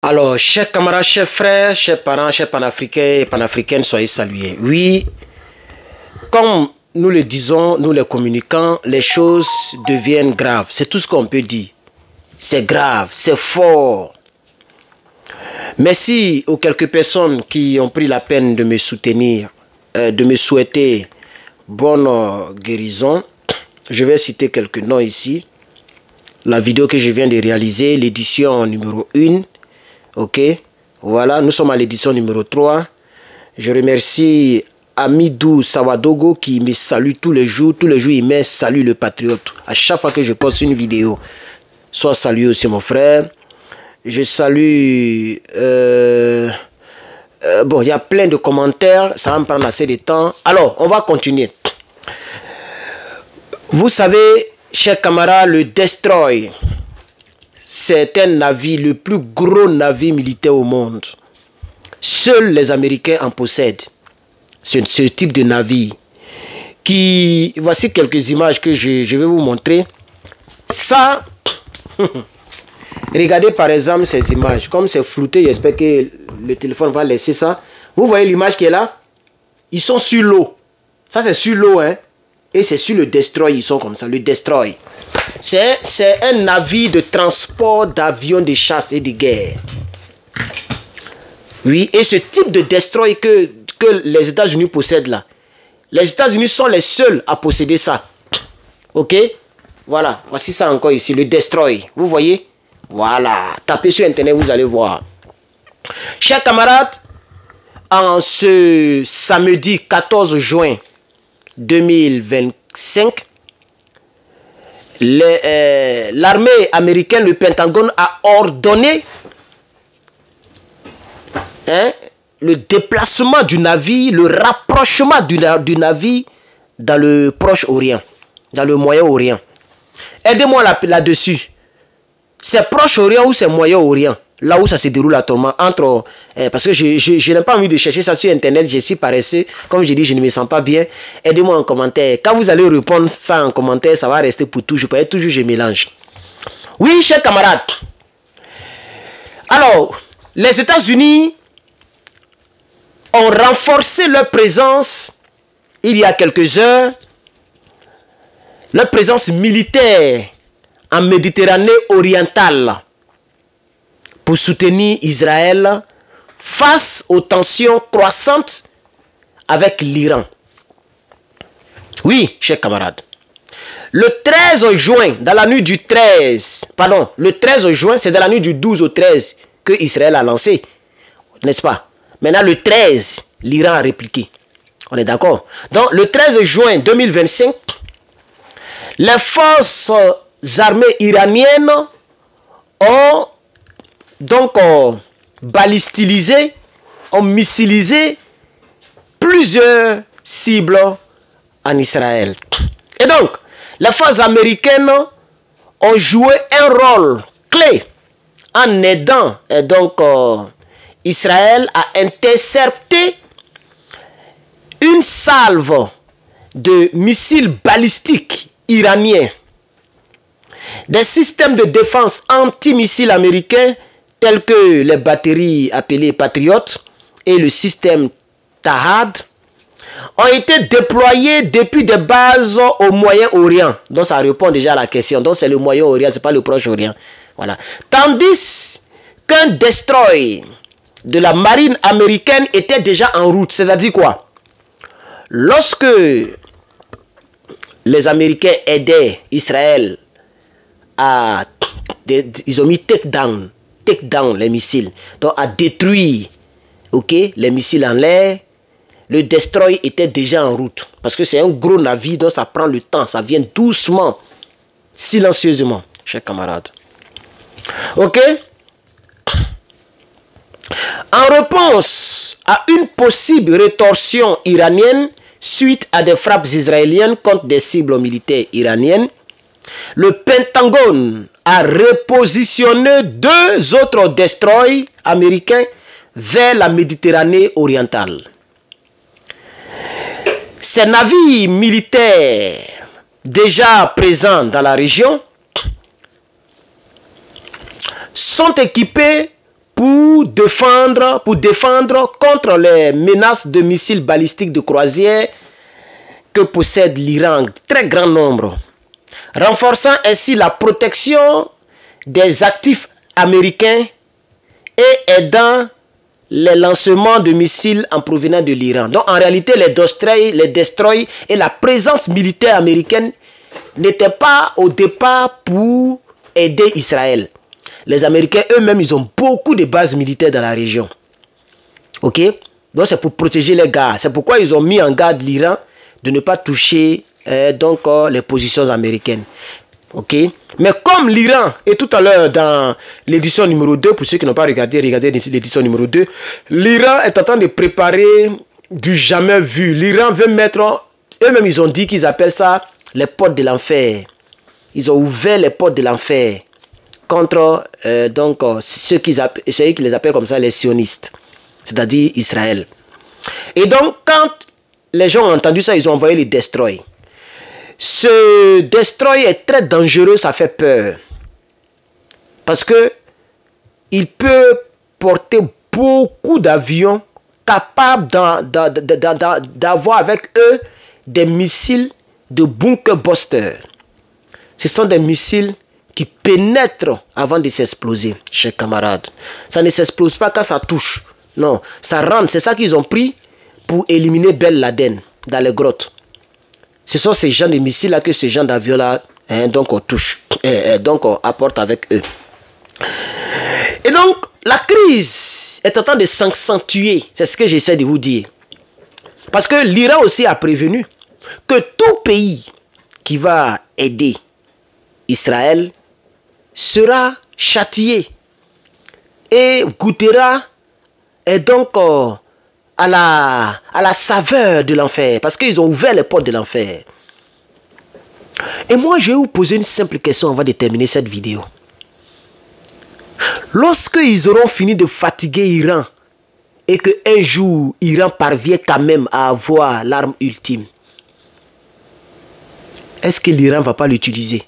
Alors, chers camarades, chers frères, chers parents, chers panafricains et panafricaines, soyez salués. Oui, comme nous le disons, nous les communicants, les choses deviennent graves. C'est tout ce qu'on peut dire. C'est grave, c'est fort. Merci aux quelques personnes qui ont pris la peine de me soutenir, de me souhaiter bonne guérison. Je vais citer quelques noms ici. La vidéo que je viens de réaliser, l'édition numéro 1. Ok, voilà, nous sommes à l'édition numéro 3. Je remercie Amidou Sawadogo qui me salue tous les jours. Tous les jours, il me salue le patriote. À chaque fois que je poste une vidéo, sois salué aussi mon frère. Je salue... bon, il y a plein de commentaires. Ça va me prendre assez de temps. Alors, on va continuer. Vous savez, chers camarades, le Destroy, c'est un navire, le plus gros navire militaire au monde. Seuls les Américains en possèdent. Ce type de navire. Voici quelques images que je vais vous montrer. Ça... Regardez par exemple ces images. Comme c'est flouté, j'espère que le téléphone va laisser ça. Vous voyez l'image qui est là? Ils sont sur l'eau. Ça c'est sur l'eau, hein. Et c'est sur le Destroy, ils sont comme ça, le Destroy. C'est un navire de transport d'avions de chasse et de guerre. Oui, et ce type de Destroy que les États-Unis possèdent là. Les États-Unis sont les seuls à posséder ça. Ok? Voilà, voici ça encore ici, le Destroy. Vous voyez? Voilà, tapez sur internet, vous allez voir. Chers camarades, en ce samedi 14 juin 2025, l'armée américaine, le Pentagone, a ordonné le déplacement du navire, le rapprochement du navire dans le Proche-Orient, dans le Moyen-Orient. Aidez-moi là-dessus. C'est Proche-Orient ou c'est Moyen-Orient? Là où ça se déroule actuellement entre... parce que je n'ai pas envie de chercher ça sur internet, je suis paresseux. Comme je dis, je ne me sens pas bien. Aidez-moi en commentaire. Quand vous allez répondre ça en commentaire, ça va rester pour toujours. Parce que toujours je mélange. Oui, chers camarades. Alors, les États-Unis ont renforcé leur présence il y a quelques heures. Leur présence militaire en Méditerranée orientale pour soutenir Israël face aux tensions croissantes avec l'Iran. Oui, chers camarades. Le 13 juin, dans la nuit du 13, pardon, le 13 juin, c'est dans la nuit du 12 au 13 que Israël a lancé, n'est-ce pas? Maintenant, le 13, l'Iran a répliqué. On est d'accord? Donc, le 13 juin 2025, les forces armées iraniennes ont donc balistilisé, ont missilisé plusieurs cibles en Israël. Et donc, les forces américaines ont joué un rôle clé en aidant Israël à intercepter une salve de missiles balistiques iraniens. Des systèmes de défense anti-missiles américains tels que les batteries appelées Patriot et le système Tahad ont été déployés depuis des bases au Moyen-Orient. Donc ça répond déjà à la question. Donc c'est le Moyen-Orient, ce n'est pas le Proche-Orient. Voilà. Tandis qu'un destroy de la marine américaine était déjà en route. C'est-à-dire quoi? Lorsque les Américains aidaient Israël ils ont mis take down les missiles, donc à détruire les missiles en l'air, le destroy était déjà en route. Parce que c'est un gros navire, donc ça prend le temps, ça vient doucement, silencieusement, chers camarades. Ok? En réponse à une possible rétorsion iranienne suite à des frappes israéliennes contre des cibles militaires iraniennes, le Pentagone a repositionné 2 autres destroyers américains vers la Méditerranée orientale. Ces navires militaires déjà présents dans la région sont équipés pour pour défendre contre les menaces de missiles balistiques de croisière que possède l'Iran en très grand nombre, renforçant ainsi la protection des actifs américains et aidant les lancements de missiles en provenance de l'Iran. Donc en réalité, les destroys et la présence militaire américaine n'étaient pas au départ pour aider Israël. Les Américains eux-mêmes, ils ont beaucoup de bases militaires dans la région. Ok? Donc c'est pour protéger les gars. C'est pourquoi ils ont mis en garde l'Iran de ne pas toucher les positions américaines. Ok? Mais comme l'Iran, et tout à l'heure dans l'édition numéro 2, pour ceux qui n'ont pas regardé l'édition numéro 2, l'Iran est en train de préparer du jamais vu. L'Iran veut mettre, eux-mêmes ils ont dit qu'ils appellent ça les portes de l'enfer. Ils ont ouvert les portes de l'enfer contre ceux qui les appellent comme ça les sionistes, c'est-à-dire Israël. Et donc quand les gens ont entendu ça, ils ont envoyé les destroy. Ce destroy est très dangereux, ça fait peur. Parce que il peut porter beaucoup d'avions capables d'avoir avec eux des missiles de bunker buster. Ce sont des missiles qui pénètrent avant de s'exploser, chers camarades. Ça ne s'explose pas quand ça touche. Non, ça rentre. C'est ça qu'ils ont pris pour éliminer Ben Laden dans les grottes. Ce sont ces gens de missiles-là que ces gens d'avions-là on touche. On apporte avec eux. Et donc, la crise est en train de s'accentuer. C'est ce que j'essaie de vous dire. Parce que l'Iran aussi a prévenu que tout pays qui va aider Israël sera châtié et goûtera à la saveur de l'enfer, parce qu'ils ont ouvert les portes de l'enfer. Et moi, je vais vous poser une simple question avant de terminer cette vidéo. Lorsqu'ils auront fini de fatiguer l'Iran et qu'un jour, l'Iran parvient quand même à avoir l'arme ultime, est-ce que l'Iran ne va pas l'utiliser?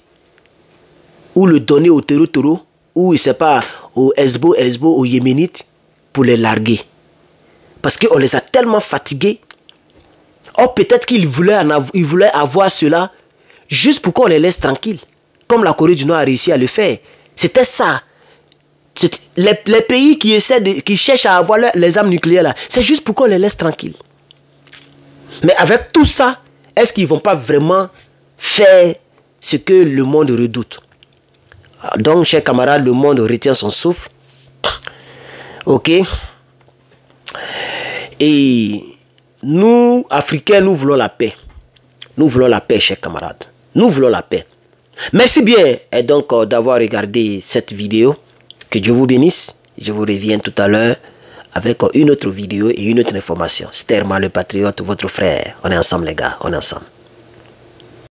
Ou le donner au Toro, ou je ne sais pas, au Hezbo, aux Yéménites, pour les larguer? Parce qu'on les a tellement fatigués. Or, peut-être qu'ils voulaient avoir cela juste pour qu'on les laisse tranquilles. Comme la Corée du Nord a réussi à le faire. C'était ça. Les pays qui cherchent à avoir les armes nucléaires là, c'est juste pour qu'on les laisse tranquilles. Mais avec tout ça, est-ce qu'ils ne vont pas vraiment faire ce que le monde redoute? Donc, chers camarades, le monde retient son souffle. Ok? Et nous, Africains, nous voulons la paix. Nous voulons la paix, chers camarades. Nous voulons la paix. Merci bien d'avoir regardé cette vidéo. Que Dieu vous bénisse. Je vous reviens tout à l'heure avec une autre vidéo et une autre information. C'était Herman le Patriote, votre frère. On est ensemble les gars, on est ensemble.